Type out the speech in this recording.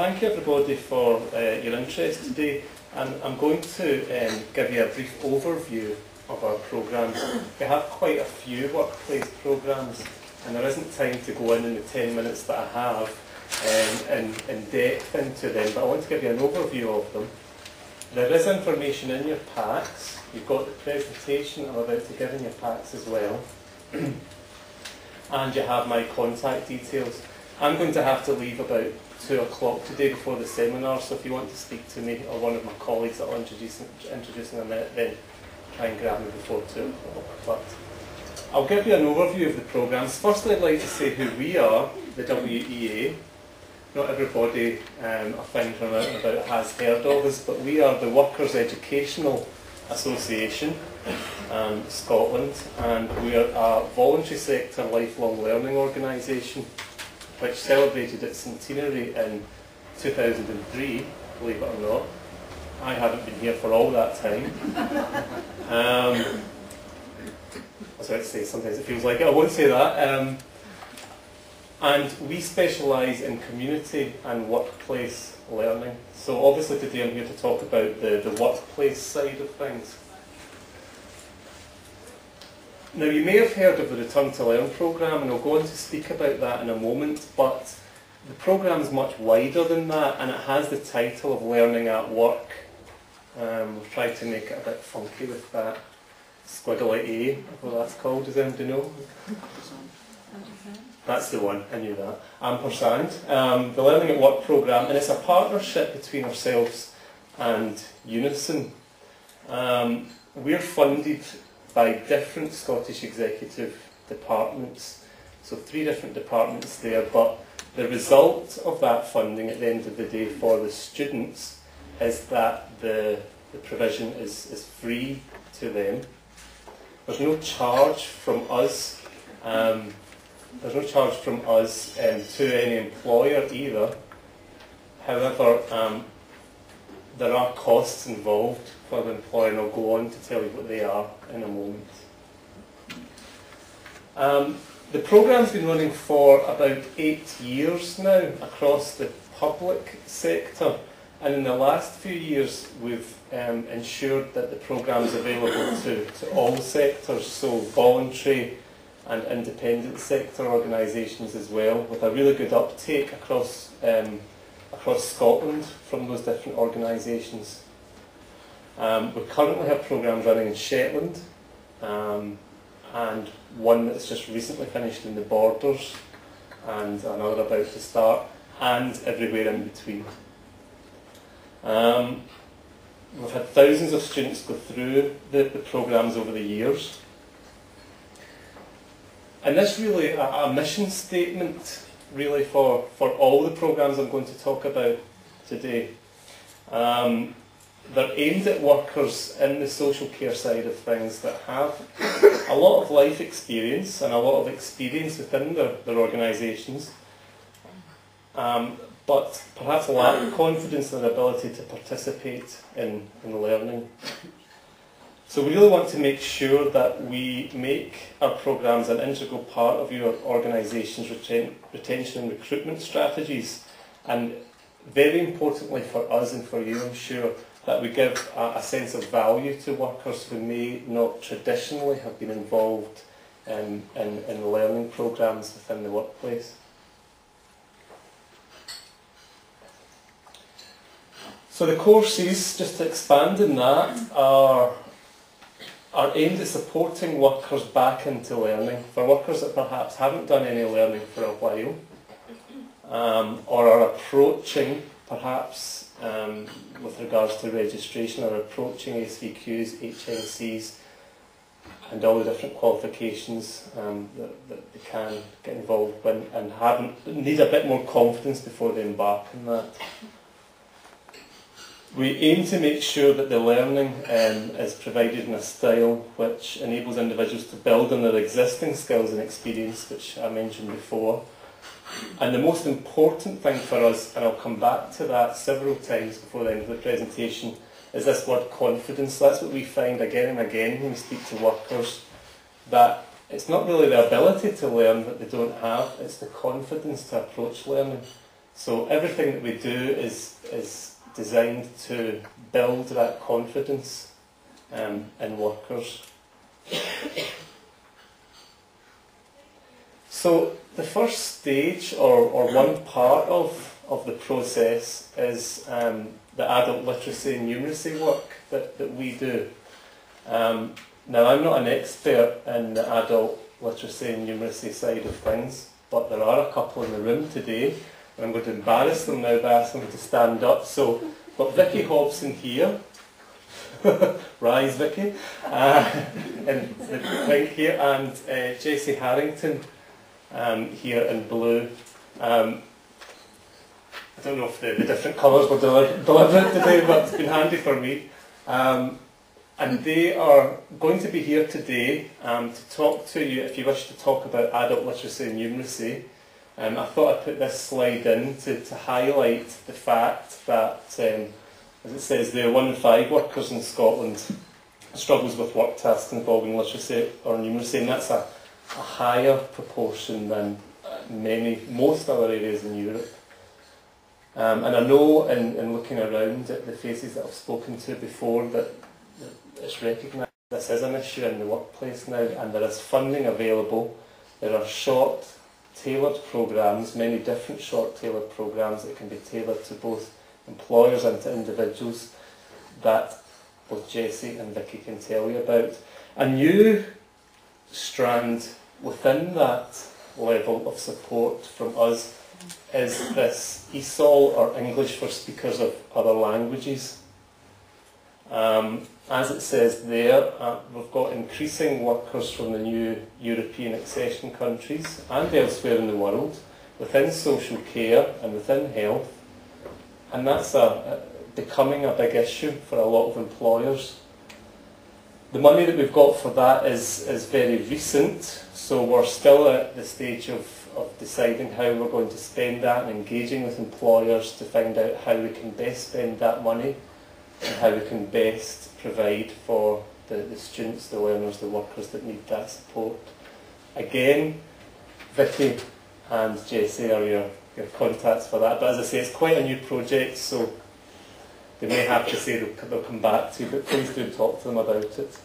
thank you everybody for your interest today, and I'm going to give you a brief overview of our programme. We have quite a few workplace programmes, and there isn't time to go in the 10 minutes that I have in depth into them, but I want to give you an overview of them. There is information in your packs. You've got the presentation I'm about to give in your packs as well. And you have my contact details. I'm going to have to leave about 2 o'clock today before the seminar, so if you want to speak to me or one of my colleagues that will introducing them, then try and grab me before 2 o'clock. But I'll give you an overview of the programmes. Firstly, I'd like to say who we are, the WEA. Not everybody I find from out and about has heard of us, but we are the Workers' Educational Association Scotland, and we are a voluntary sector lifelong learning organisation which celebrated its centenary in 2003, believe it or not. I haven't been here for all that time. I was about to say, sometimes it feels like it, I won't say that. And we specialise in community and workplace learning. So obviously today I'm here to talk about the workplace side of things. Now, you may have heard of the Return to Learn programme, and I'll go on to speak about that in a moment, but the programme is much wider than that, and it has the title of Learning at Work. We've tried to make it a bit funky with that squiggly A, what that's called, does anybody know? That's the one, I knew that. Ampersand. The Learning at Work programme, and it's a partnership between ourselves and Unison. We're funded by different Scottish executive departments, so 3 different departments there, but the result of that funding at the end of the day for the students is that the provision is free to them. There's no charge from us. There's no charge from us to any employer either. However, there are costs involved for the employer, and I'll go on to tell you what they are in a moment. The programme's been running for about 8 years now across the public sector, and in the last few years we've ensured that the programme's available to all sectors, so voluntary and independent sector organisations as well, with a really good uptake across Scotland from those different organisations. We currently have programmes running in Shetland, and one that's just recently finished in the Borders, and another about to start, and everywhere in between. We've had thousands of students go through the programmes over the years. And this really a mission statement really for all the programmes I'm going to talk about today. They're aimed at workers in the social care side of things that have a lot of life experience and a lot of experience within their organisations, but perhaps lack confidence in their ability to participate in learning. So we really want to make sure that we make our programmes an integral part of your organisation's retention and recruitment strategies, and very importantly for us and for you, I'm sure, that we give a sense of value to workers who may not traditionally have been involved in learning programmes within the workplace. So the courses, just to expand on that, are aimed at supporting workers back into learning, for workers that perhaps haven't done any learning for a while, or are approaching, perhaps with regards to registration, or approaching SVQs, HNCs, and all the different qualifications that they can get involved in, and need a bit more confidence before they embark on that. We aim to make sure that the learning is provided in a style which enables individuals to build on their existing skills and experience, which I mentioned before. And the most important thing for us, and I'll come back to that several times before the end of the presentation, is this word confidence. That's what we find again and again when we speak to workers, that it's not really the ability to learn that they don't have, it's the confidence to approach learning. So everything that we do is designed to build that confidence in workers. So the first stage, or one part of the process, is the adult literacy and numeracy work that we do. Now, I'm not an expert in the adult literacy and numeracy side of things, but there are a couple in the room today, and I'm going to embarrass them now by asking them to stand up. So, got Vicky Hobson here. Rise, Vicky. And the thing here, and Jessie Harrington here in blue. I don't know if the different colours were deliberate today, but it's been handy for me. And they are going to be here today to talk to you, if you wish to talk about adult literacy and numeracy. I thought I'd put this slide in to highlight the fact that, as it says there, 1 in 5 workers in Scotland struggles with work tasks involving literacy or numeracy, and that's a higher proportion than most other areas in Europe. And I know in looking around at the faces that I've spoken to before that it's recognised this is an issue in the workplace now, and there is funding available. There are short tailored programmes, many different short tailored programmes that can be tailored to both employers and to individuals that both Jessie and Vicky can tell you about. A new strand within that level of support from us is this ESOL, or English for Speakers of Other Languages. As it says there, we've got increasing workers from the new European accession countries and elsewhere in the world within social care and within health, and that's becoming a big issue for a lot of employers. The money that we've got for that is very recent, so we're still at the stage of deciding how we're going to spend that and engaging with employers to find out how we can best spend that money and how we can best provide for the students, the learners, the workers that need that support. Again, Vicky and Jessie are your contacts for that, but as I say, it's quite a new project, so they may have to say they'll come back to you, but please do talk to them about it.